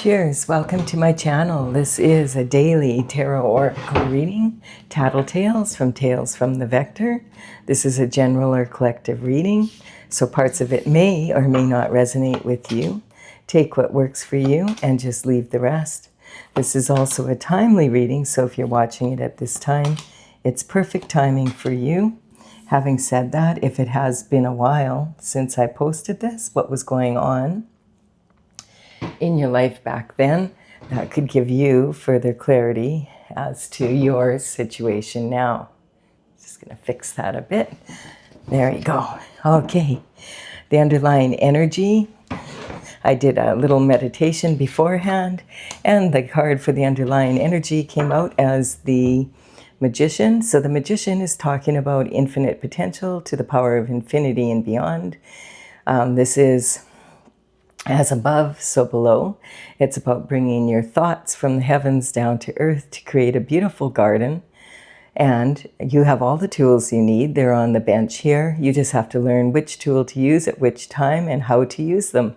Cheers, welcome to my channel. This is a daily tarot oracle reading, Tattle Tales from the Vector. This is a general or collective reading, so parts of it may or may not resonate with you. Take what works for you and just leave the rest. This is also a timely reading, so if you're watching it at this time, it's perfect timing for you. Having said that, if it has been a while since I posted this, what was going on in your life back then, that could give you further clarity as to your situation now. Just going to fix that a bit. There you go. Okay. The underlying energy. I did a little meditation beforehand, and the card for the underlying energy came out as the Magician. So the Magician is talking about infinite potential to the power of infinity and beyond. This is as above, so below. It's about bringing your thoughts from the heavens down to earth to create a beautiful garden. And you have all the tools you need. They're on the bench here. You just have to learn which tool to use at which time and how to use them.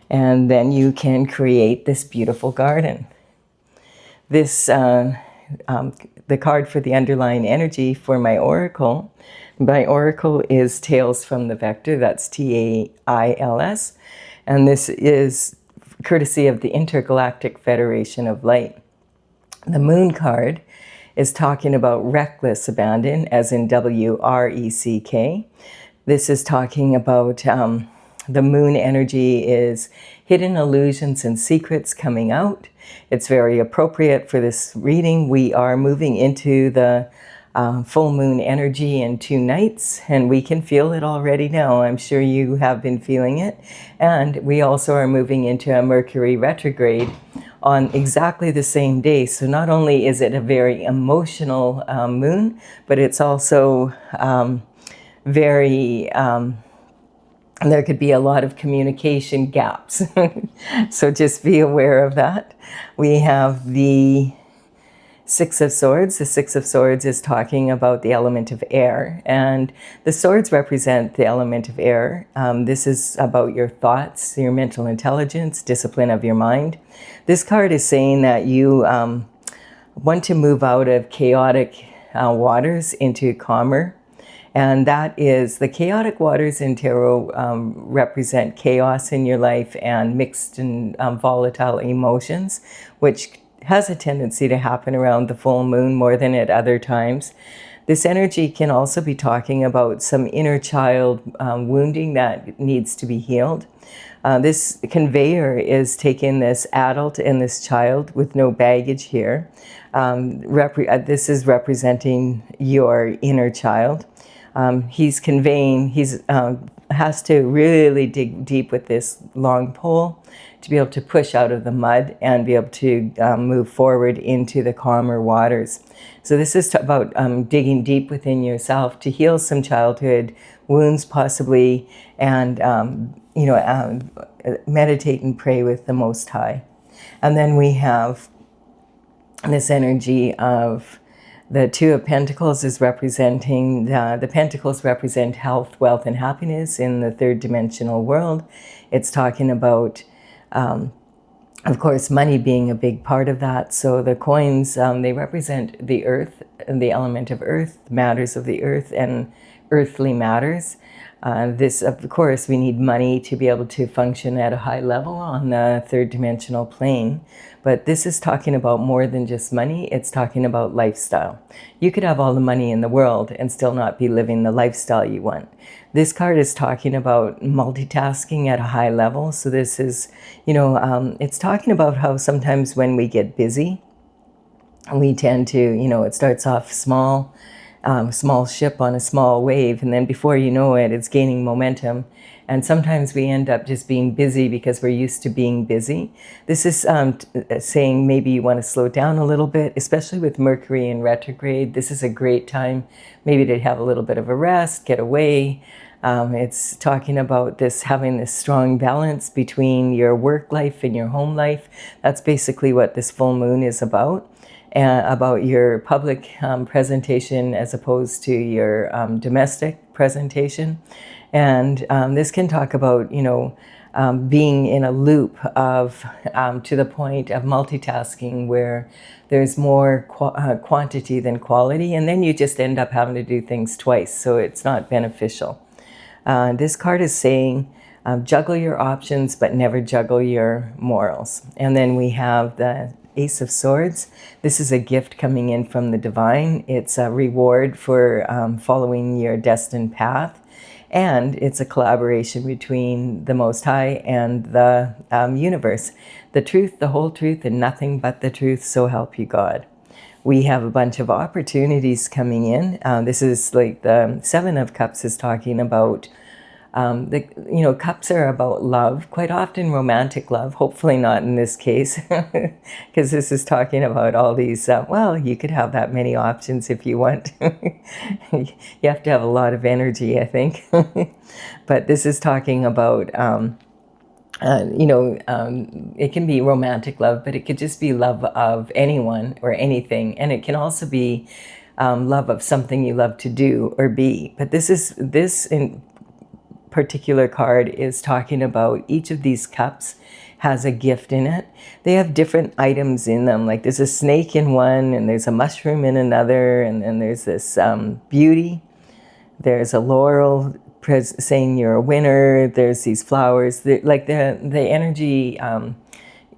And then you can create this beautiful garden. This, the card for the underlying energy for my oracle. My oracle is Tales from the Vector. That's T-A-I-L-S. And this is courtesy of the Intergalactic Federation of Light. The Moon card is talking about reckless abandon, as in W-R-E-C-K. This is talking about the moon energy is hidden illusions and secrets coming out. It's very appropriate for this reading. We are moving into the full moon energy in 2 nights, and we can feel it already now. I'm sure you have been feeling it. And we also are moving into a Mercury retrograde on exactly the same day. So not only is it a very emotional moon, but it's also very, there could be a lot of communication gaps. So just be aware of that. We have the Six of Swords. The Six of Swords is talking about the element of air, and the swords represent the element of air. This is about your thoughts, your mental intelligence, discipline of your mind. This card is saying that you want to move out of chaotic waters into calmer, and that is the chaotic waters in tarot represent chaos in your life and mixed and volatile emotions, which has a tendency to happen around the full moon more than at other times. This energy can also be talking about some inner child wounding that needs to be healed. This conveyor is taking this adult and this child with no baggage here. This is representing your inner child. He's conveying, has to really dig deep with this long pole to be able to push out of the mud and be able to move forward into the calmer waters. So this is about digging deep within yourself to heal some childhood wounds possibly, and meditate and pray with the Most High. And then we have this energy of the Two of Pentacles is representing, the Pentacles represent health, wealth, and happiness in the third dimensional world. It's talking about, of course, money being a big part of that. So the coins, they represent the earth, and the element of earth, matters of the earth, and earthly matters. This, of course, we need money to be able to function at a high level on the third dimensional plane. But this is talking about more than just money. It's talking about lifestyle. You could have all the money in the world and still not be living the lifestyle you want. This card is talking about multitasking at a high level. So this is, it's talking about how sometimes when we get busy, we tend to, it starts off small ship on a small wave, and then before you know it, it's gaining momentum. And sometimes we end up just being busy because we're used to being busy. This is saying maybe you want to slow down a little bit, especially with Mercury in retrograde. This is a great time maybe to have a little bit of a rest, get away. It's talking about this, having this strong balance between your work life and your home life. That's basically what this full moon is about. About your public presentation as opposed to your domestic presentation. And this can talk about, being in a loop of to the point of multitasking where there's more quantity than quality, and then you just end up having to do things twice, so it's not beneficial. This card is saying juggle your options but never juggle your morals. And then we have the Ace of Swords. This is a gift coming in from the divine. It's a reward for following your destined path. And it's a collaboration between the Most High and the universe. The truth, the whole truth, and nothing but the truth, so help you God. We have a bunch of opportunities coming in. This is like the Seven of Cups is talking about cups are about love, quite often romantic love, hopefully not in this case, because this is talking about all these, well, you could have that many options if you want. You have to have a lot of energy, I think. But this is talking about, it can be romantic love, but it could just be love of anyone or anything. And it can also be love of something you love to do or be. But this in particular card is talking about each of these cups has a gift in it. They have different items in them. Like there's a snake in one, and there's a mushroom in another, and then there's this beauty. There's a laurel saying you're a winner. There's these flowers. The energy,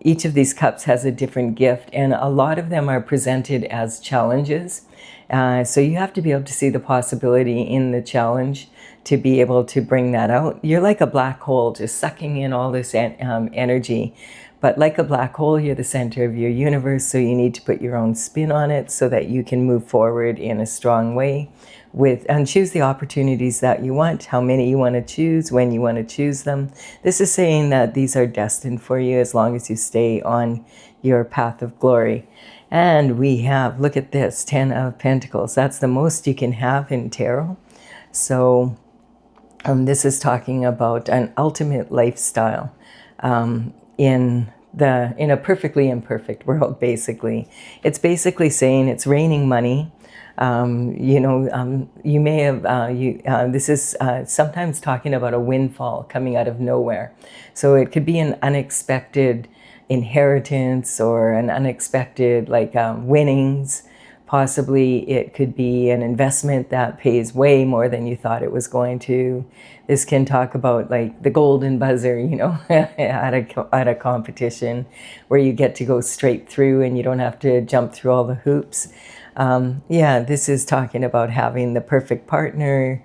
each of these cups has a different gift, and a lot of them are presented as challenges. So you have to be able to see the possibility in the challenge to be able to bring that out. You're like a black hole, just sucking in all this energy. But like a black hole, you're the center of your universe, so you need to put your own spin on it so that you can move forward in a strong way and choose the opportunities that you want, how many you want to choose, when you want to choose them. This is saying that these are destined for you as long as you stay on your path of glory. And we have, look at this, 10 of Pentacles. That's the most you can have in tarot. So this is talking about an ultimate lifestyle in a perfectly imperfect world, basically. It's basically saying it's raining money. You may have, this is sometimes talking about a windfall coming out of nowhere. So it could be an unexpected inheritance or an unexpected winnings. Possibly it could be an investment that pays way more than you thought it was going to. This can talk about like the golden buzzer, at a competition where you get to go straight through and you don't have to jump through all the hoops. This is talking about having the perfect partner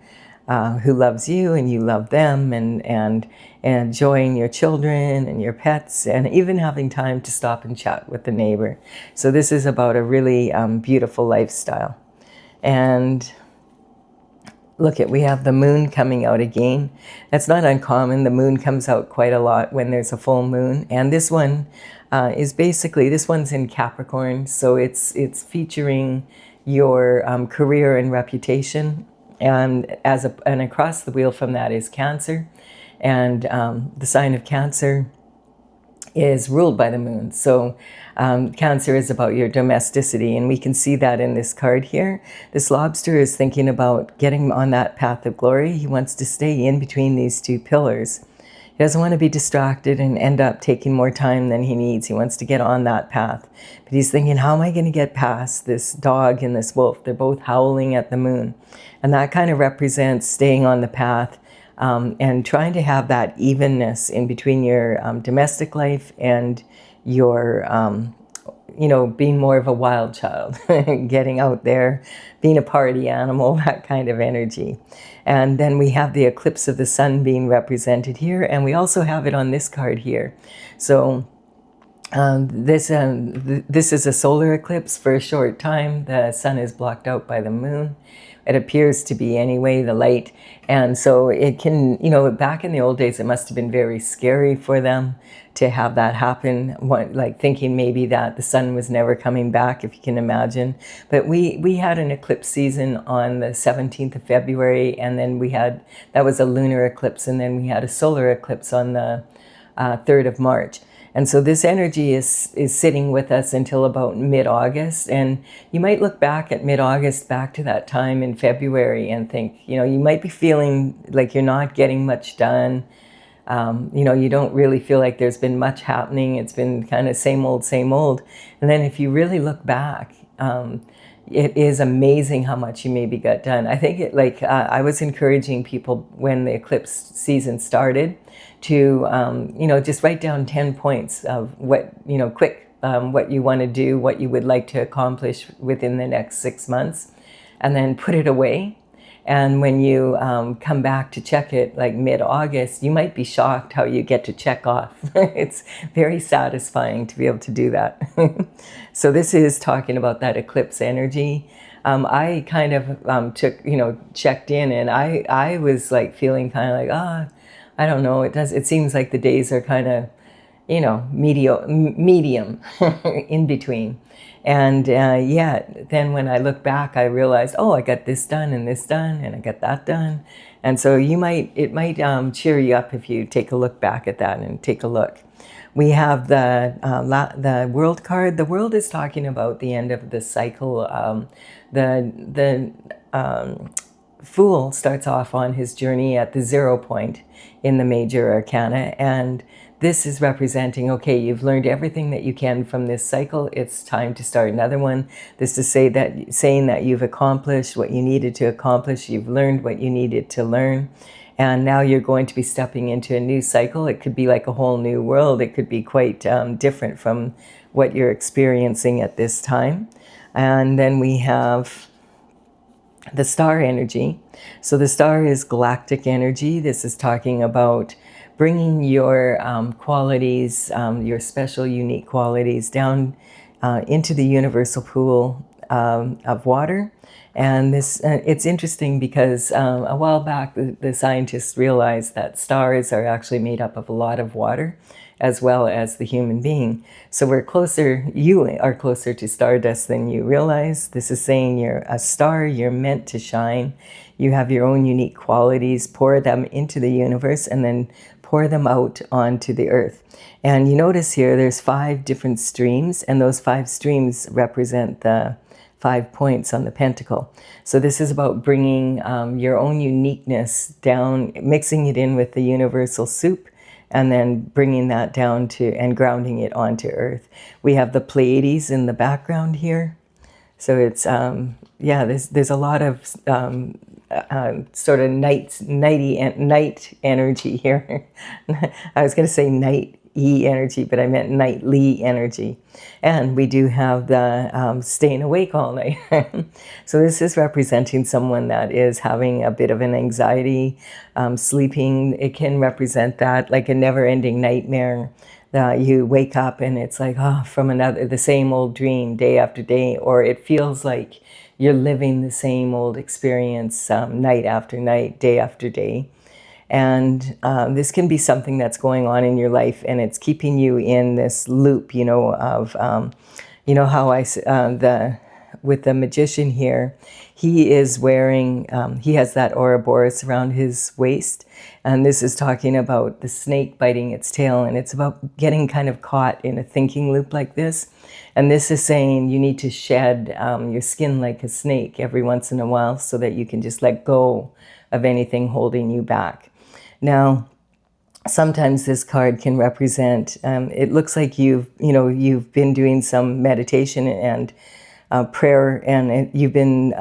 who loves you and you love them, and enjoying your children and your pets, and even having time to stop and chat with the neighbor. So this is about a really beautiful lifestyle. And we have the moon coming out again. That's not uncommon. The moon comes out quite a lot when there's a full moon. And this one is basically, this one's in Capricorn. So it's featuring your career and reputation. And across the wheel from that is Cancer. And the sign of Cancer is ruled by the moon. So Cancer is about your domesticity, and we can see that in this card here. This lobster is thinking about getting on that path of glory. He wants to stay in between these two pillars. He doesn't want to be distracted and end up taking more time than he needs. He wants to get on that path. But he's thinking, how am I going to get past this dog and this wolf? They're both howling at the moon. And that kind of represents staying on the path and trying to have that evenness in between your domestic life and your, being more of a wild child, getting out there, being a party animal, that kind of energy. And then we have the eclipse of the sun being represented here, and we also have it on this card here. So this is a solar eclipse for a short time. The sun is blocked out by the moon. It appears to be anyway, the light. And so it can, back in the old days, it must have been very scary for them to have that happen, thinking maybe that the sun was never coming back, if you can imagine. But we had an eclipse season on the 17th of February, and then that was a lunar eclipse, and then we had a solar eclipse on the 3rd of March. And so this energy is sitting with us until about mid-August. And you might look back at mid-August, back to that time in February, and think, you might be feeling like you're not getting much done. You know, you don't really feel like there's been much happening. It's been kind of same old, same old. And then if you really look back, it is amazing how much you maybe got done. I think I was encouraging people when the eclipse season started to, you know, just write down 10 points of what, you know, quick, what you want to do, what you would like to accomplish within the next 6 months, and then put it away. And when you come back to check it, like mid-August, you might be shocked how you get to check off. It's very satisfying to be able to do that. So this is talking about that eclipse energy. I kind of checked in, and I was like feeling kind of like, I don't know. It seems like the days are kind of, you know, medium in between. And then when I look back, I realized, I got this done, and I got that done. And so it might cheer you up if you take a look back at that and take a look. We have the world card. The world is talking about the end of the cycle. The Fool starts off on his journey at the 0 point in the major arcana, and this is representing, okay, you've learned everything that you can from this cycle. It's time to start another one. This is saying that you've accomplished what you needed to accomplish. You've learned what you needed to learn. And now you're going to be stepping into a new cycle. It could be like a whole new world. It could be quite different from what you're experiencing at this time. And then we have the star energy. So the star is galactic energy. This is talking about bringing your qualities, your special, unique qualities down into the universal pool of water. And this, it's interesting because a while back, the scientists realized that stars are actually made up of a lot of water, as well as the human being. So you are closer to stardust than you realize. This is saying you're a star, you're meant to shine. You have your own unique qualities, pour them into the universe, and then pour them out onto the earth. And you notice here, there's 5 different streams, and those 5 streams represent the 5 points on the pentacle. So this is about bringing your own uniqueness down, mixing it in with the universal soup, and then bringing that down to and grounding it onto earth. We have the Pleiades in the background here. So it's, there's a lot of sort of night energy here. I was going to say night-y energy, but I meant nightly energy. And we do have the staying awake all night. So this is representing someone that is having a bit of an anxiety, sleeping. It can represent that, like a never-ending nightmare. You wake up and it's like, from the same old dream day after day, or it feels like you're living the same old experience night after night, day after day. And this can be something that's going on in your life, and it's keeping you in this loop, you know, of, how with the magician here, he is wearing, he has that Ouroboros around his waist. And this is talking about the snake biting its tail, and it's about getting kind of caught in a thinking loop like this. And this is saying you need to shed your skin like a snake every once in a while so that you can just let go of anything holding you back. Now, sometimes this card can represent, it looks like you've been doing some meditation and prayer, and you've been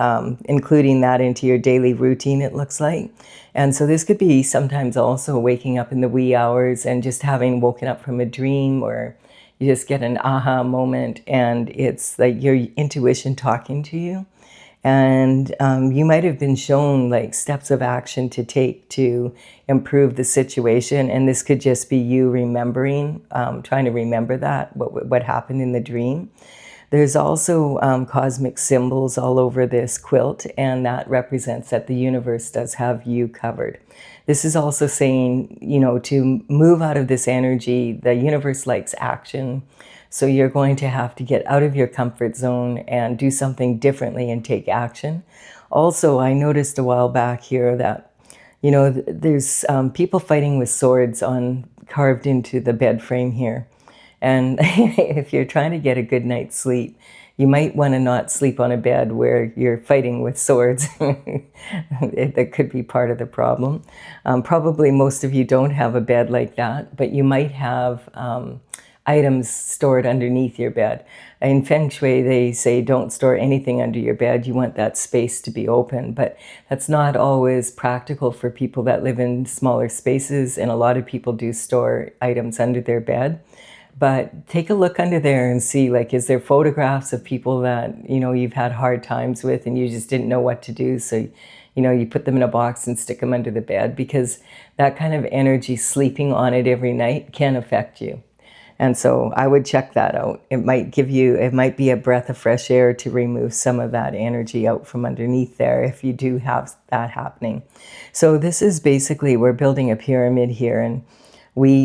including that into your daily routine, it looks like. And so this could be sometimes also waking up in the wee hours and just having woken up from a dream, or you just get an aha moment, and it's like your intuition talking to you. And you might have been shown like steps of action to take to improve the situation. And this could just be you remembering, trying to remember what happened in the dream. There's also cosmic symbols all over this quilt, and that represents that the universe does have you covered. This is also saying, to move out of this energy, the universe likes action. So you're going to have to get out of your comfort zone and do something differently and take action. Also, I noticed a while back here that, there's people fighting with swords carved into the bed frame here. And if you're trying to get a good night's sleep, you might want to not sleep on a bed where you're fighting with swords. That could be part of the problem. Probably most of you don't have a bed like that, but you might have items stored underneath your bed. In Feng Shui, they say don't store anything under your bed. You want that space to be open, but that's not always practical for people that live in smaller spaces, and a lot of people do store items under their bed. But take a look under there and see, like, is there photographs of people that, you know, you've had hard times with and you just didn't know what to do, so you know, you put them in a box and stick them under the bed, because that kind of energy sleeping on it every night can affect you. And so I would check that out. It might be a breath of fresh air to remove some of that energy out from underneath there if you do have that happening. So this is basically, we're building a pyramid here, and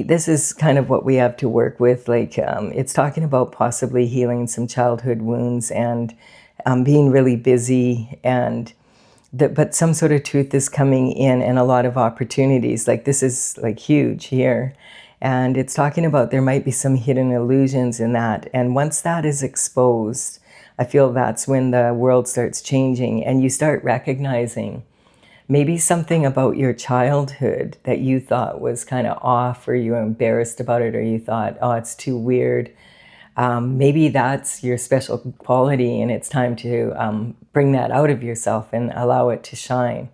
this is kind of what we have to work with. Like, it's talking about possibly healing some childhood wounds and being really busy, and but some sort of truth is coming in and a lot of opportunities. Like, this is like huge here. And it's talking about there might be some hidden illusions in that. And once that is exposed, I feel that's when the world starts changing and you start recognizing maybe something about your childhood that you thought was kind of off, or you were embarrassed about it, or you thought, oh, it's too weird. Maybe that's your special quality, and it's time to bring that out of yourself and allow it to shine.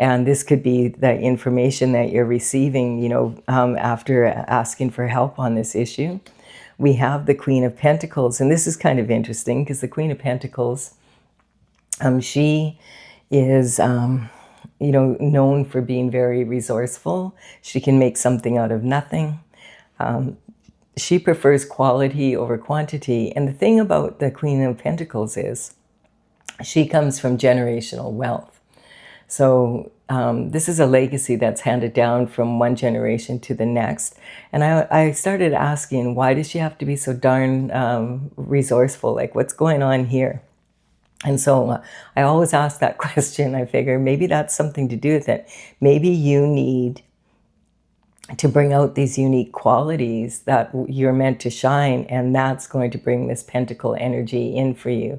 And this could be the information that you're receiving, you know, after asking for help on this issue. We have the Queen of Pentacles, and this is kind of interesting because the Queen of Pentacles, she is, you know, known for being very resourceful. She can make something out of nothing. She prefers quality over quantity. And the thing about the Queen of Pentacles is she comes from generational wealth. So this is a legacy that's handed down from one generation to the next. And I started asking, why does she have to be so darn resourceful? Like, what's going on here? And so I always ask that question. I figure maybe that's something to do with it. Maybe you need to bring out these unique qualities that you're meant to shine, and that's going to bring this pentacle energy in for you.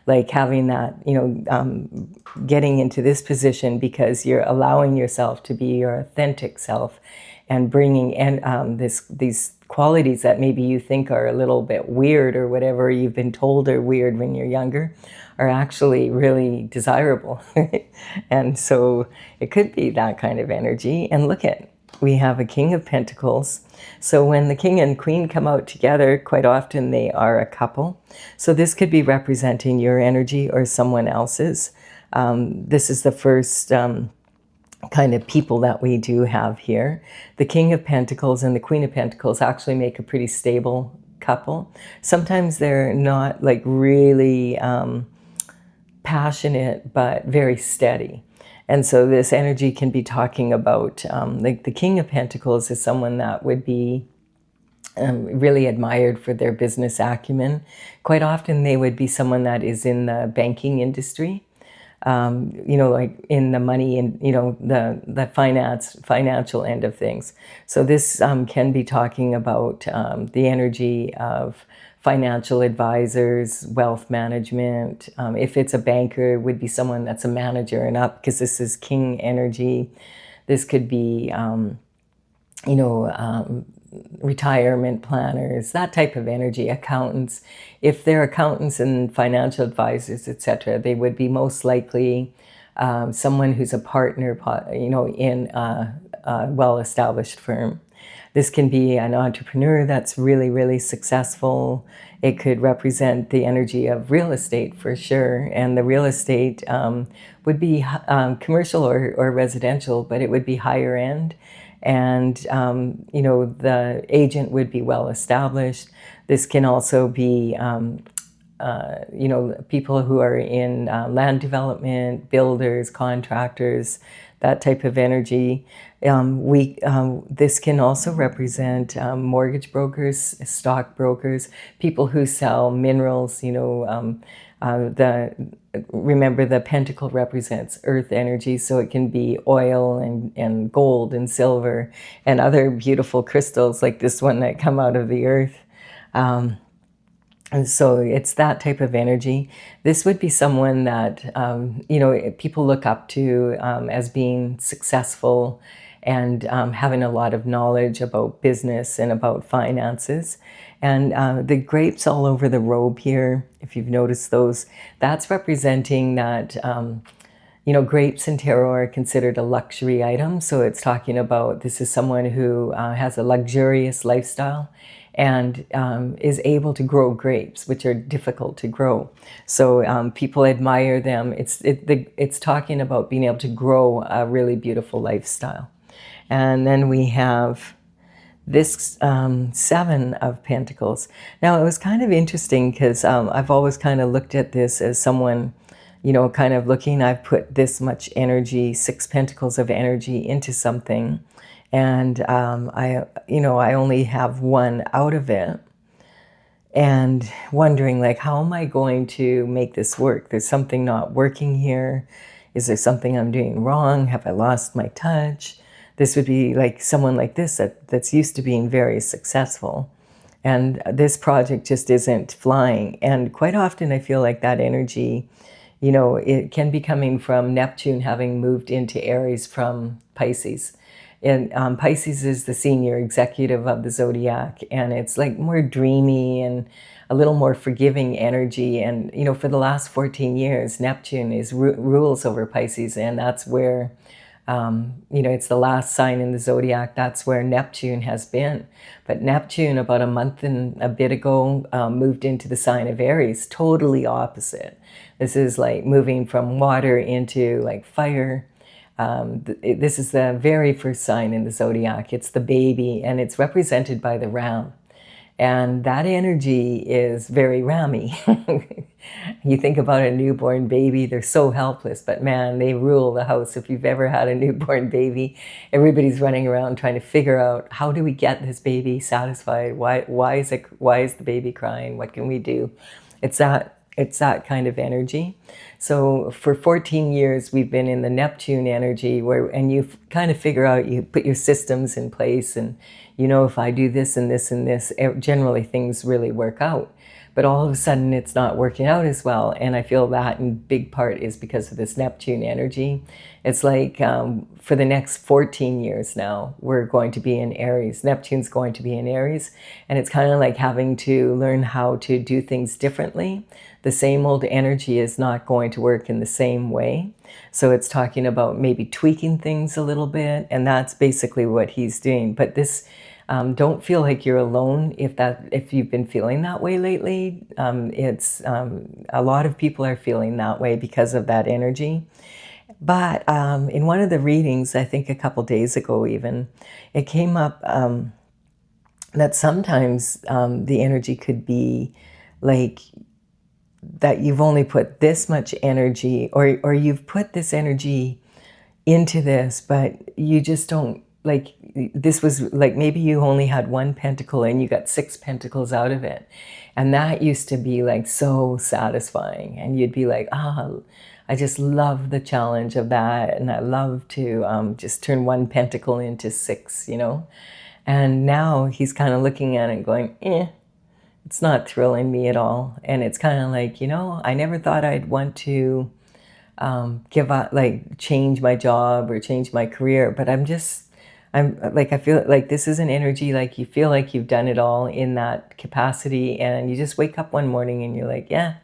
Like having that, you know, getting into this position because you're allowing yourself to be your authentic self and bringing in these qualities that maybe you think are a little bit weird, or whatever you've been told are weird when you're younger, are actually really desirable. And so it could be that kind of energy. And look at, we have a King of Pentacles. So when the King and Queen come out together, quite often they are a couple. So this could be representing your energy or someone else's. This is the first kind of people that we do have here. The King of Pentacles and the Queen of Pentacles actually make a pretty stable couple. Sometimes they're not like really passionate, but very steady. And so this energy can be talking about, like the King of Pentacles is someone that would be really admired for their business acumen. Quite often they would be someone that is in the banking industry, you know, like in the money and, you know, the financial end of things. So this can be talking about the energy of financial advisors, wealth management. If it's a banker, it would be someone that's a manager and up, because this is King energy. This could be, you know, retirement planners, that type of energy. Accountants, if they're accountants and financial advisors, etc., they would be most likely someone who's a partner, you know, in a well-established firm. This can be an entrepreneur that's really, really successful. It could represent the energy of real estate for sure. And the real estate would be commercial or residential, but it would be higher end. And, you know, the agent would be well established. This can also be, you know, people who are in land development, builders, contractors, that type of energy. This can also represent mortgage brokers, stock brokers, people who sell minerals. You know, remember the pentacle represents earth energy, so it can be oil and gold and silver and other beautiful crystals like this one that come out of the earth. And so it's that type of energy. This would be someone that, you know, people look up to as being successful and having a lot of knowledge about business and about finances. And the grapes all over the robe here, if you've noticed those, that's representing that, you know, grapes in tarot are considered a luxury item. So it's talking about this is someone who has a luxurious lifestyle and is able to grow grapes, which are difficult to grow. So people admire them. It's talking about being able to grow a really beautiful lifestyle. And then we have this Seven of Pentacles. Now, it was kind of interesting because I've always kind of looked at this as someone, you know, kind of looking, I've put this much energy, 6 pentacles of energy into something, and you know, I only have 1 out of it, and wondering like, how am I going to make this work? There's something not working here. Is there something I'm doing wrong? Have I lost my touch? This would be like someone like this that's used to being very successful. And this project just isn't flying. And quite often I feel like that energy, you know, it can be coming from Neptune having moved into Aries from Pisces. And Pisces is the senior executive of the zodiac, and it's like more dreamy and a little more forgiving energy. And, you know, for the last 14 years, Neptune rules over Pisces, and that's where, you know, it's the last sign in the zodiac. That's where Neptune has been. But Neptune, about a month and a bit ago, moved into the sign of Aries, totally opposite. This is like moving from water into like fire. This is the very first sign in the zodiac. It's the baby, and it's represented by the ram. And that energy is very rammy. You think about a newborn baby, they're so helpless, but man, they rule the house. If you've ever had a newborn baby, everybody's running around trying to figure out, how do we get this baby satisfied? Why is the baby crying? What can we do? It's that kind of energy. So for 14 years, we've been in the Neptune energy and you kind of figure out, you put your systems in place, and you know, if I do this and this and this, generally things really work out. But all of a sudden it's not working out as well. And I feel that in big part is because of this Neptune energy. It's like for the next 14 years now, we're going to be in Aries. Neptune's going to be in Aries. And it's kind of like having to learn how to do things differently. The same old energy is not going to work in the same way. So it's talking about maybe tweaking things a little bit. And that's basically what he's doing. But this, don't feel like you're alone if you've been feeling that way lately. A lot of people are feeling that way because of that energy. But in one of the readings, I think a couple days ago even, it came up that sometimes the energy could be like that you've only put this much energy, or you've put this energy into this, but you just don't, like, this was like maybe you only had 1 pentacle and you got 6 pentacles out of it. And that used to be like so satisfying. And you'd be like, I just love the challenge of that. And I love to just turn 1 pentacle into 6, you know. And now he's kind of looking at it and going, it's not thrilling me at all. And it's kind of like, you know, I never thought I'd want to give up, like change my job or change my career, but I'm like, I feel like this is an energy, like you feel like you've done it all in that capacity, and you just wake up one morning and you're like, yeah,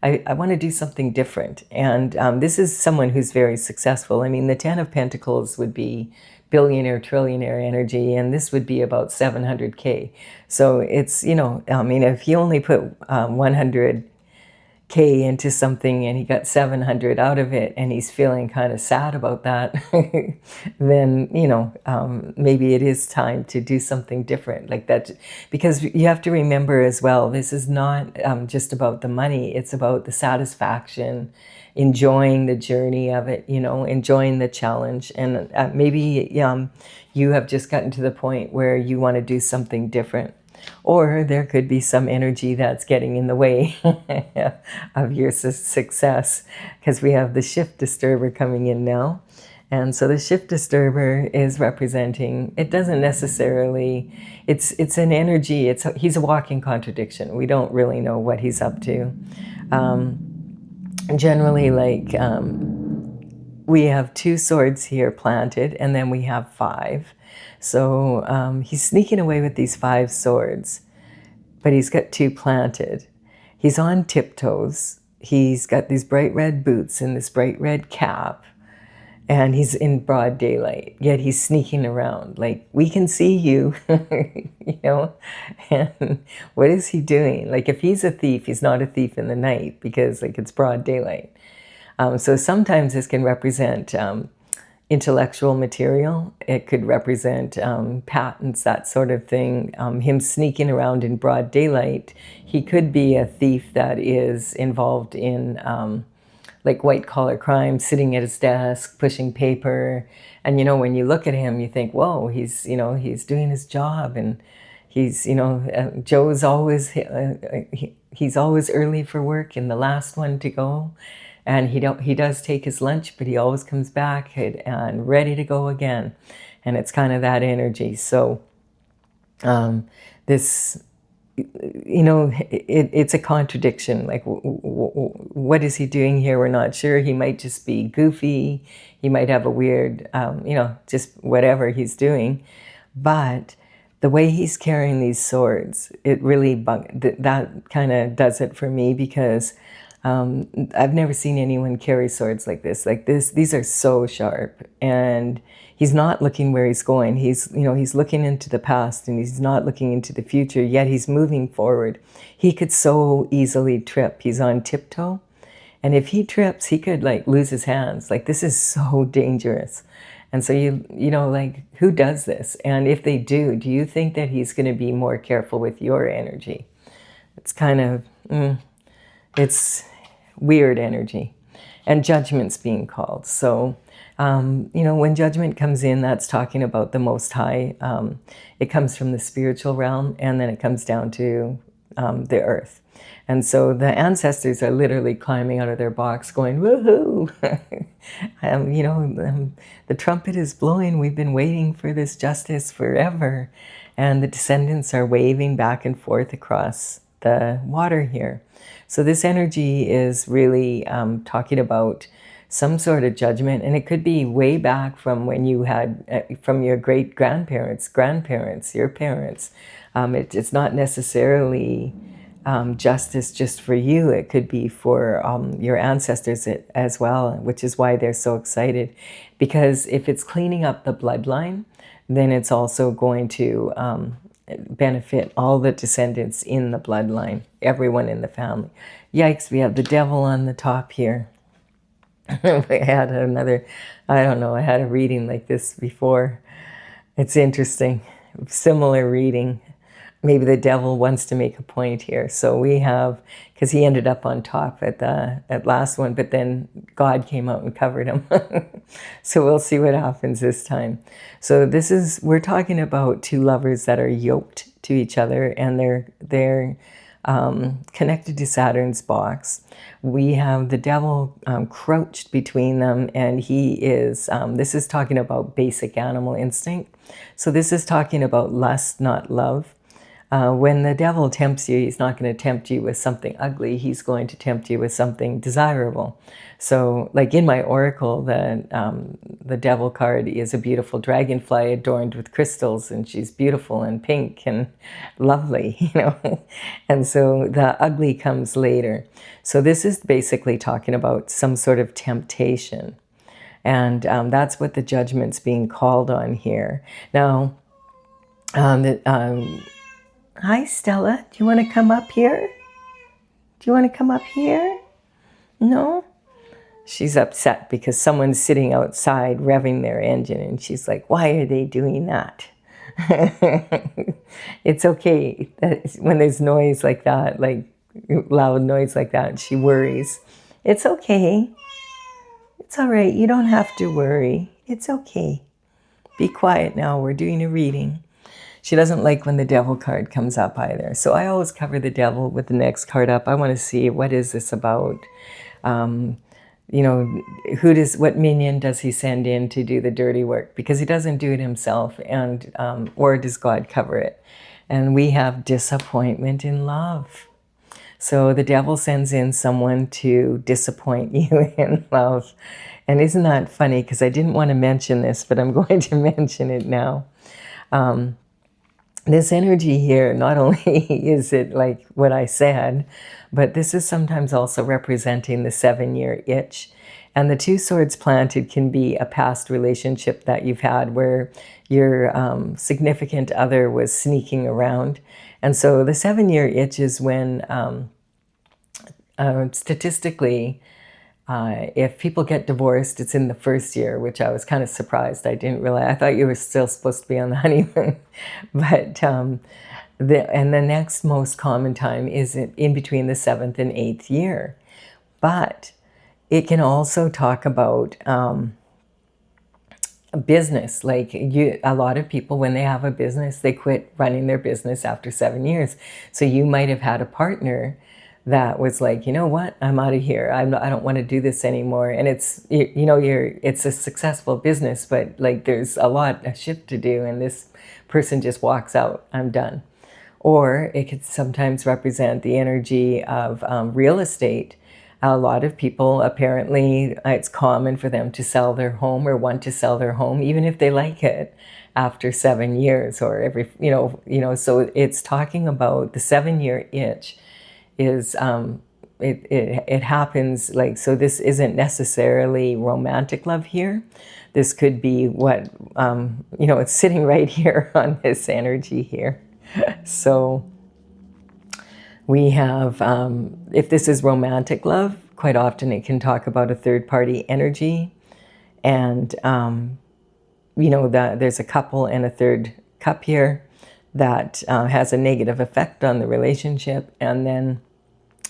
I want to do something different. And this is someone who's very successful. I mean, the 10 of Pentacles would be billionaire, trillionaire energy, and this would be about 700K. So it's, you know, I mean, if he only put 100K into something and he got 700 out of it, and he's feeling kind of sad about that, then, you know, maybe it is time to do something different like that. Because you have to remember as well, this is not just about the money, it's about the satisfaction, enjoying the journey of it, you know, enjoying the challenge. And maybe you have just gotten to the point where you want to do something different. Or there could be some energy that's getting in the way of your success, because we have the shift disturber coming in now. And so the shift disturber is representing, it doesn't necessarily, it's an energy, he's a walking contradiction. We don't really know what he's up to. Generally, like, we have 2 swords here planted, and then we have 5. So he's sneaking away with these 5 swords, but he's got 2 planted. He's on tiptoes. He's got these bright red boots and this bright red cap. And he's in broad daylight, yet he's sneaking around. Like, we can see you, you know? And what is he doing? Like, if he's a thief, he's not a thief in the night because, like, it's broad daylight. So sometimes this can represent intellectual material. It could represent patents, that sort of thing. Him sneaking around in broad daylight. He could be a thief that is involved in like white-collar crime, sitting at his desk, pushing paper. And, you know, when you look at him, you think, whoa, he's, you know, he's doing his job. And he's, you know, Joe's always, he's always early for work and the last one to go. And he does take his lunch, but he always comes back and ready to go again. And it's kind of that energy. So this, you know, it's a contradiction. Like, what is he doing here? We're not sure. He might just be goofy. He might have a weird, you know, just whatever he's doing. But the way he's carrying these swords, it really, that kind of does it for me, because I've never seen anyone carry swords like this. Like this, these are so sharp, and he's not looking where he's going. He's, you know, he's looking into the past and he's not looking into the future, yet he's moving forward. He could so easily trip. He's on tiptoe. And if he trips, he could like lose his hands. Like, this is so dangerous. And so you know, like, who does this? And if they do you think that he's going to be more careful with your energy? It's kind of, it's weird energy. And judgment's being called. So, you know, when judgment comes in, that's talking about the Most High. It comes from the spiritual realm, and then it comes down to the earth. And so the ancestors are literally climbing out of their box going, woohoo! You know, the trumpet is blowing. We've been waiting for this justice forever. And the descendants are waving back and forth across the water here. So this energy is really talking about some sort of judgment, and it could be way back from when you had, from your great-grandparents, grandparents, your parents. It's not necessarily justice just for you. It could be for your ancestors as well, which is why they're so excited. Because if it's cleaning up the bloodline, then it's also going to benefit all the descendants in the bloodline, everyone in the family. Yikes, we have the devil on the top here. I had another, I don't know, I had a reading like this before. It's interesting. Similar reading. Maybe the devil wants to make a point here. So we have, because he ended up on top at last one, but then God came out and covered him. So we'll see what happens this time. So this is, we're talking about 2 lovers that are yoked to each other, and they're connected to Saturn's box. We have the devil crouched between them, and he is, this is talking about basic animal instinct. So this is talking about lust, not love. When the devil tempts you, he's not going to tempt you with something ugly. He's going to tempt you with something desirable. So, like in my oracle, the devil card is a beautiful dragonfly adorned with crystals, and she's beautiful and pink and lovely, you know. And so the ugly comes later. So this is basically talking about some sort of temptation. And that's what the judgment's being called on here. Now, hi, Stella. Do you want to come up here? Do you want to come up here? No? She's upset because someone's sitting outside revving their engine, and she's like, why are they doing that? It's okay when there's noise like that, like loud noise like that, she worries. It's okay. It's all right. You don't have to worry. It's okay. Be quiet now. We're doing a reading. She doesn't like when the devil card comes up either. So I always cover the devil with the next card up. I want to see, what is this about? you know, what minion does he send in to do the dirty work? Because he doesn't do it himself, and or does God cover it? And we have disappointment in love. So the devil sends in someone to disappoint you in love. And isn't that funny? Because I didn't want to mention this, but I'm going to mention it now. This energy here, not only is it like what I said, but this is sometimes also representing the 7-year itch. And the 2 swords planted can be a past relationship that you've had where your significant other was sneaking around. And so the 7-year itch is when statistically, if people get divorced, it's in the first year, which I was kind of surprised. I didn't realize. I thought you were still supposed to be on the honeymoon. But the next most common time is in between the 7th and 8th year. But it can also talk about a business. Like a lot of people, when they have a business, they quit running their business after 7 years. So you might have had a partner that was like, you know what, I'm out of here. I don't want to do this anymore. And it's, it's a successful business, but like there's a shift to do, and this person just walks out. I'm done. Or it could sometimes represent the energy of real estate. A lot of people, apparently, it's common for them to sell their home or want to sell their home, even if they like it, after 7 years or every, so it's talking about the 7-year itch is, it happens like, so this isn't necessarily romantic love here. This could be what, it's sitting right here on this energy here. So we have, if this is romantic love, quite often it can talk about a third-party energy. And, there's a couple and a third cup here that has a negative effect on the relationship. And then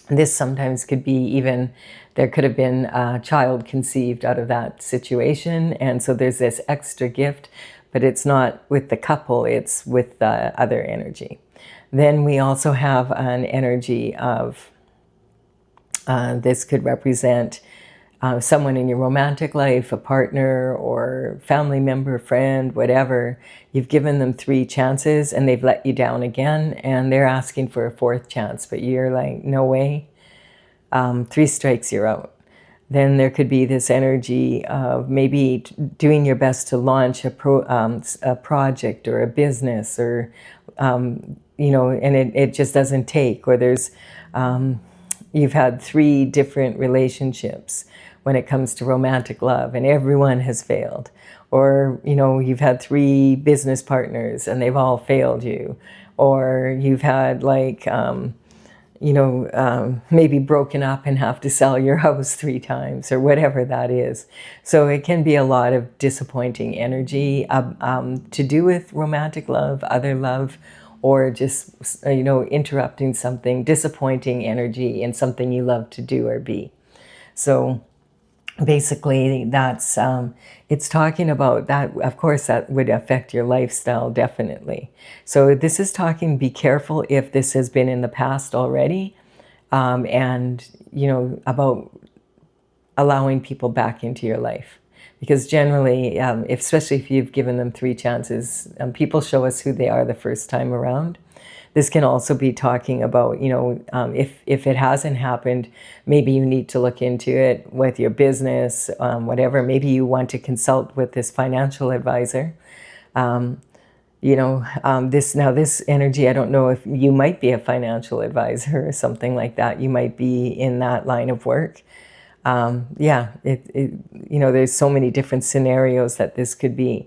this sometimes could be even, there could have been a child conceived out of that situation. And so there's this extra gift, but it's not with the couple, it's with the other energy. Then we also have an energy of, this could represent someone in your romantic life, a partner or family member, friend, whatever. You've given them 3 chances and they've let you down again, and they're asking for a 4th chance, but you're like, no way. 3 strikes, you're out. Then there could be this energy of maybe doing your best to launch a project or a business, or, and it just doesn't take. Or there's, you've had 3 different relationships when it comes to romantic love, and everyone has failed. Or, you've had 3 business partners and they've all failed you. Or you've had like, maybe broken up and have to sell your house 3 times or whatever that is. So it can be a lot of disappointing energy to do with romantic love, other love, or just, interrupting something, disappointing energy in something you love to do or be. So basically that's, it's talking about that. Of course, that would affect your lifestyle, definitely. So this is talking, be careful if this has been in the past already, and, about allowing people back into your life. Because generally, especially if you've given them 3 chances, people show us who they are the first time around. This can also be talking about, if it hasn't happened, maybe you need to look into it with your business, whatever. Maybe you want to consult with this financial advisor. This energy, I don't know if you might be a financial advisor or something like that. You might be in that line of work. There's so many different scenarios that this could be.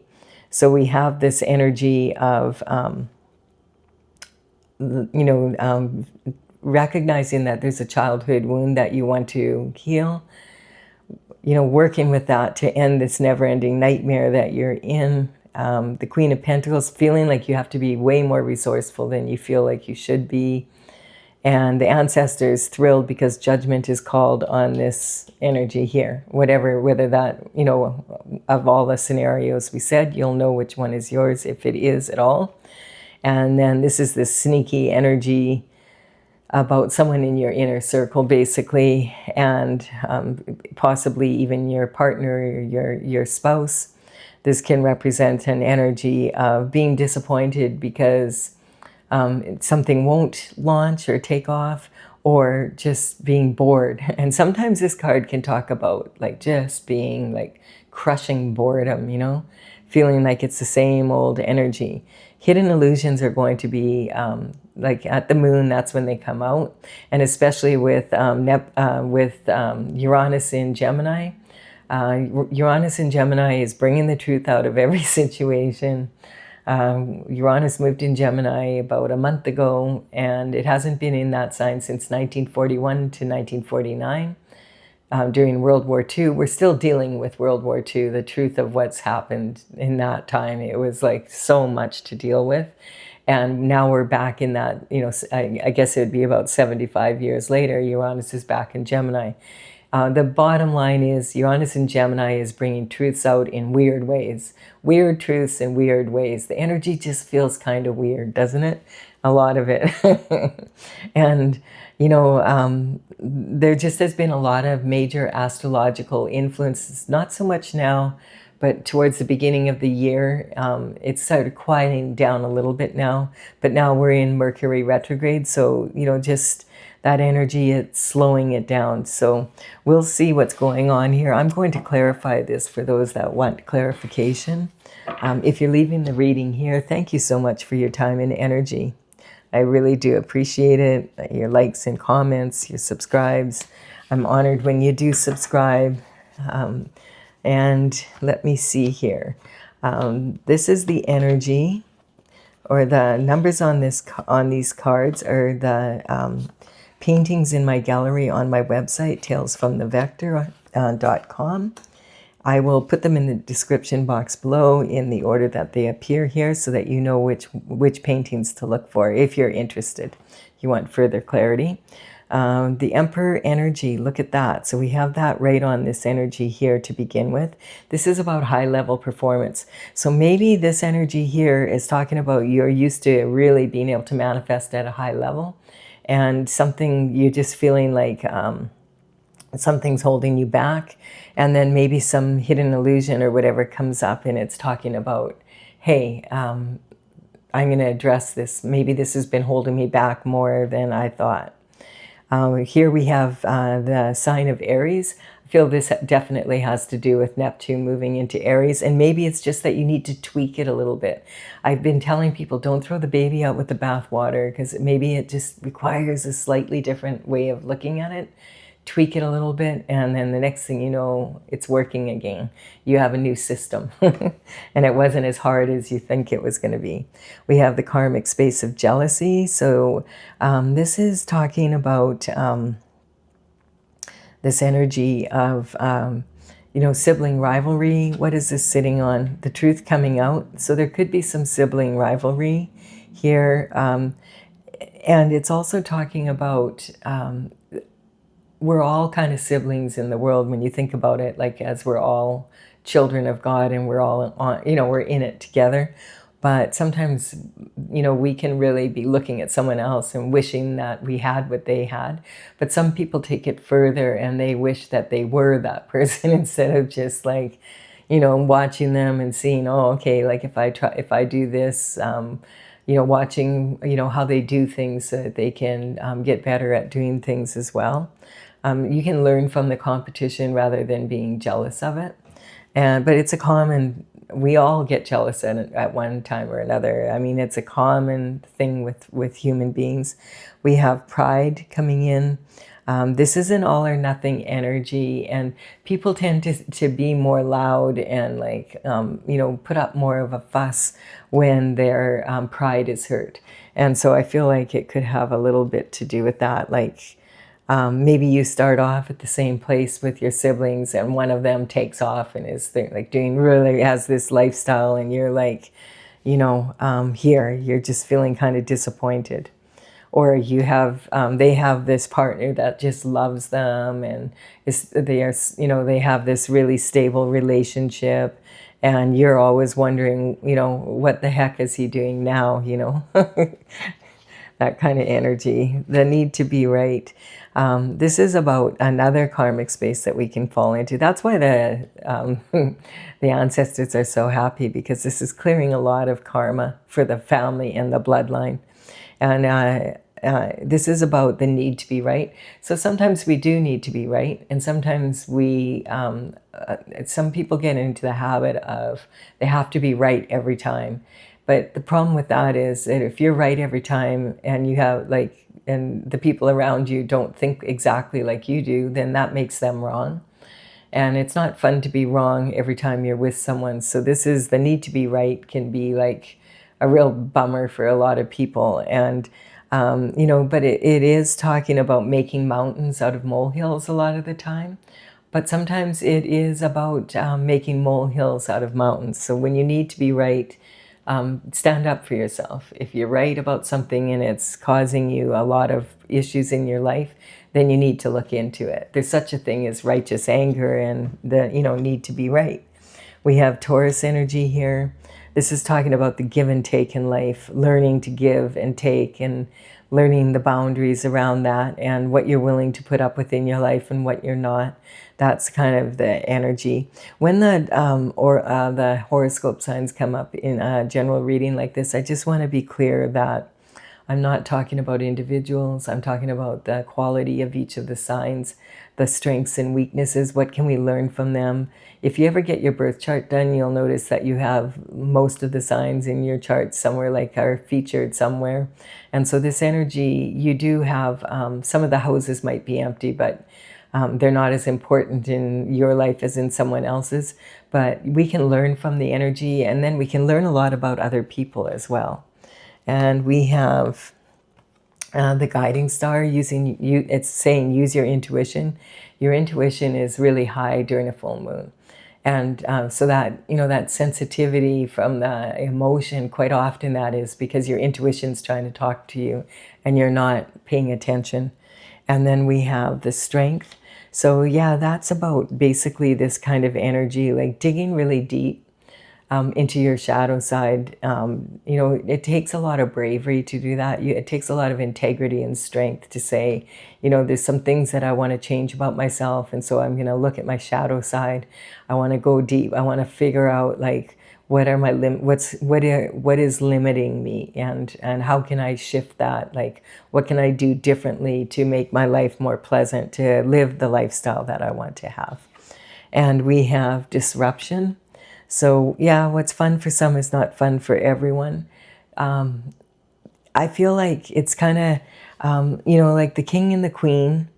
So we have this energy of, recognizing that there's a childhood wound that you want to heal, working with that to end this never-ending nightmare that you're in. The Queen of Pentacles, feeling like you have to be way more resourceful than you feel like you should be. And the ancestors thrilled because judgment is called on this energy here. Whether that, of all the scenarios we said, you'll know which one is yours, if it is at all. And then this is this sneaky energy about someone in your inner circle, basically, and possibly even your partner or your spouse. This can represent an energy of being disappointed because something won't launch or take off, or just being bored. And sometimes this card can talk about like just being like crushing boredom, you know, feeling like it's the same old energy. Hidden illusions are going to be like at the moon, that's when they come out. And especially with Uranus in Gemini. Uranus in Gemini is bringing the truth out of every situation. Uranus moved in Gemini about a month ago, and it hasn't been in that sign since 1941 to 1949. During World War II, we're still dealing with World War II, the truth of what's happened in that time. It was like so much to deal with. And now we're back in that, you know, I guess it would be about 75 years later, Uranus is back in Gemini. The bottom line is Uranus in Gemini is bringing truths out in weird ways. Weird truths in weird ways. The energy just feels kind of weird, doesn't it? A lot of it. And, you know, there just has been a lot of major astrological influences, not so much now, but towards the beginning of the year. It's started quieting down a little bit now, but now we're in Mercury retrograde. So, you know, just that energy, it's slowing it down. So we'll see what's going on here. I'm going to clarify this for those that want clarification. If you're leaving the reading here, thank you so much for your time and energy. I really do appreciate it. Your likes and comments, your subscribes. I'm honored when you do subscribe. And let me see here. This is the energy, or the numbers on these cards are the paintings in my gallery on my website, talesfromthevector.com. I will put them in the description box below in the order that they appear here, so that you know which paintings to look for if you're interested. You want further clarity. The Emperor energy, look at that. So we have that right on this energy here to begin with. This is about high-level performance. So maybe this energy here is talking about you're used to really being able to manifest at a high level, and something you're just feeling like something's holding you back, and then maybe some hidden illusion or whatever comes up, and it's talking about, hey, I'm going to address this. Maybe this has been holding me back more than I thought. Here we have the sign of Aries. I feel this definitely has to do with Neptune moving into Aries, and maybe it's just that you need to tweak it a little bit. I've been telling people, don't throw the baby out with the bathwater, because maybe it just requires a slightly different way of looking at it. Tweak it a little bit, and then the next thing you know, it's working again. You have a new system, and it wasn't as hard as you think it was going to be. We have the karmic space of jealousy. So this is talking about this energy of, you know, sibling rivalry. What is this sitting on? The truth coming out. So there could be some sibling rivalry here. And it's also talking about we're all kind of siblings in the world when you think about it, like as we're all children of God and we're all on, you know, we're in it together. But sometimes, you know, we can really be looking at someone else and wishing that we had what they had. But some people take it further and they wish that they were that person instead of just like, you know, watching them and seeing, oh, okay, like if I do this, you know, watching, you know, how they do things so that they can get better at doing things as well. You can learn from the competition rather than being jealous of it. But it's a common, we all get jealous at one time or another. I mean, it's a common thing with human beings. We have pride coming in. This is an all or nothing energy, and people tend to be more loud and like, you know, put up more of a fuss when their pride is hurt. And so I feel like it could have a little bit to do with that. Like, maybe you start off at the same place with your siblings and one of them takes off and is like doing really, has this lifestyle, and you're like, you know, here, you're just feeling kind of disappointed. Or you have, they have this partner that just loves them and they are, you know, they have this really stable relationship, and you're always wondering, you know, what the heck is he doing now, you know? that kind of energy, the need to be right. This is about another karmic space that we can fall into. That's why the ancestors are so happy, because this is clearing a lot of karma for the family and the bloodline. And this is about the need to be right. So sometimes we do need to be right, and sometimes some people get into the habit of they have to be right every time. But the problem with that is that if you're right every time and you have and the people around you don't think exactly like you do, then that makes them wrong. And it's not fun to be wrong every time you're with someone. So this is the need to be right can be like a real bummer for a lot of people. And, but it is talking about making mountains out of molehills a lot of the time. But sometimes it is about making molehills out of mountains. So when you need to be right, stand up for yourself. If you're right about something and it's causing you a lot of issues in your life, then you need to look into it. There's such a thing as righteous anger and the need to be right. We have Taurus energy here. This is talking about the give and take in life, learning to give and take, and learning the boundaries around that and what you're willing to put up with in your life and what you're not. That's kind of the energy. When the horoscope signs come up in a general reading like this, I just want to be clear that I'm not talking about individuals. I'm talking about the quality of each of the signs, the strengths and weaknesses. What can we learn from them? If you ever get your birth chart done, you'll notice that you have most of the signs in your chart somewhere, like are featured somewhere. And so this energy, you do have, some of the houses might be empty, but they're not as important in your life as in someone else's. But we can learn from the energy, and then we can learn a lot about other people as well. And we have the guiding star using you. It's saying use your intuition. Your intuition is really high during a full moon, and so that that sensitivity from the emotion. Quite often, that is because your intuition's trying to talk to you, and you're not paying attention. And then we have the strength. So yeah, that's about basically this kind of energy, like digging really deep into your shadow side. It takes a lot of bravery to do that. It takes a lot of integrity and strength to say, there's some things that I want to change about myself, and so I'm going to look at my shadow side. I want to go deep. I want to figure out what are my what is limiting me, and how can I shift that? What can I do differently to make my life more pleasant, to live the lifestyle that I want to have? And we have disruption. So yeah, what's fun for some is not fun for everyone. I feel like it's kind of, like the king and the queen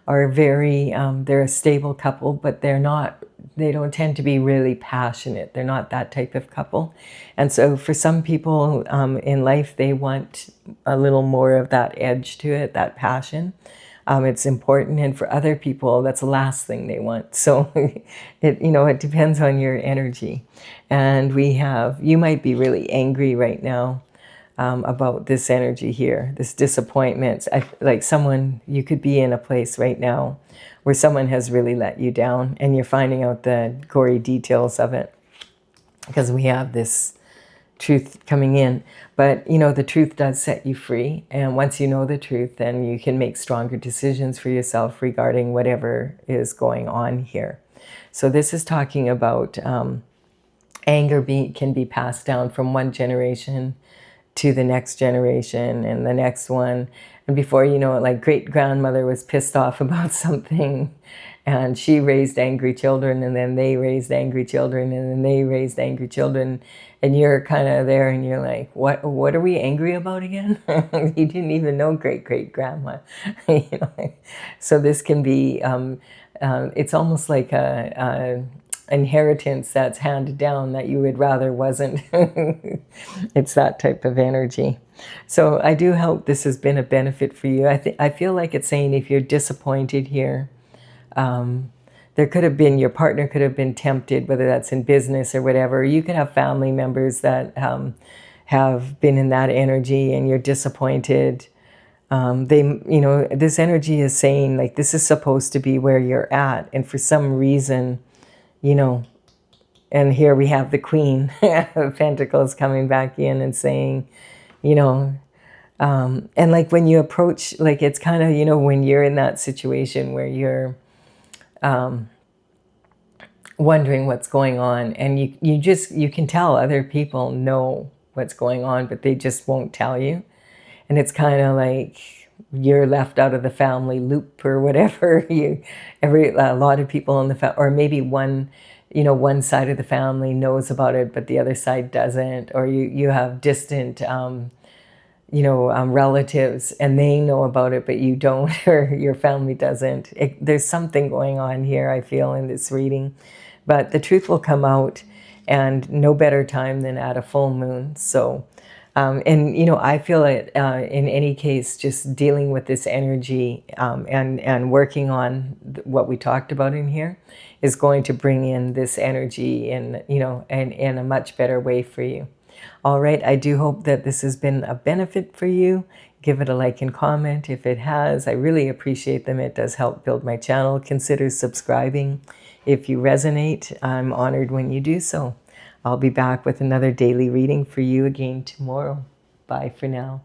are they're a stable couple, but they don't tend to be really passionate. They're not that type of couple. And so for some people in life, they want a little more of that edge to it, that passion. It's important, and for other people, that's the last thing they want. So it depends on your energy. And you might be really angry right now about this energy here, this disappointment. You could be in a place right now where someone has really let you down, and you're finding out the gory details of it, because we have this truth coming in. But the truth does set you free, and once you know the truth, then you can make stronger decisions for yourself regarding whatever is going on here. So this is talking about anger can be passed down from one generation to the next generation and the next one, and before you know it, great grandmother was pissed off about something, and she raised angry children, and then they raised angry children, and then they raised angry children. And you're kind of there, and you're like, what are we angry about again? You didn't even know great-great-grandma. So this can be, it's almost like a inheritance that's handed down that you would rather wasn't. It's that type of energy. So I do hope this has been a benefit for you. I feel like it's saying if you're disappointed here, there could have been, your partner could have been tempted, whether that's in business or whatever. You could have family members that have been in that energy, and you're disappointed. This energy is saying this is supposed to be where you're at, and for some reason, and here we have the Queen of Pentacles coming back in and saying, And like when you approach, like it's kind of, you know, when you're in that situation where you're wondering what's going on, and you can tell other people know what's going on, but they just won't tell you. And it's kind of like you're left out of the family loop or whatever. A lot of people in the family, or maybe one, you know, one side of the family knows about it, but the other side doesn't. Or you have distant, relatives, and they know about it, but you don't, or your family doesn't. There's something going on here, I feel, in this reading. But the truth will come out, and no better time than at a full moon. So, and you know, I feel it in any case, just dealing with this energy and working on what we talked about in here is going to bring in this energy in, you know, and in a much better way for you. All right, I do hope that this has been a benefit for you. Give it a like and comment if it has. I really appreciate them. It does help build my channel. Consider subscribing if you resonate. I'm honored when you do so. I'll be back with another daily reading for you again tomorrow. Bye for now.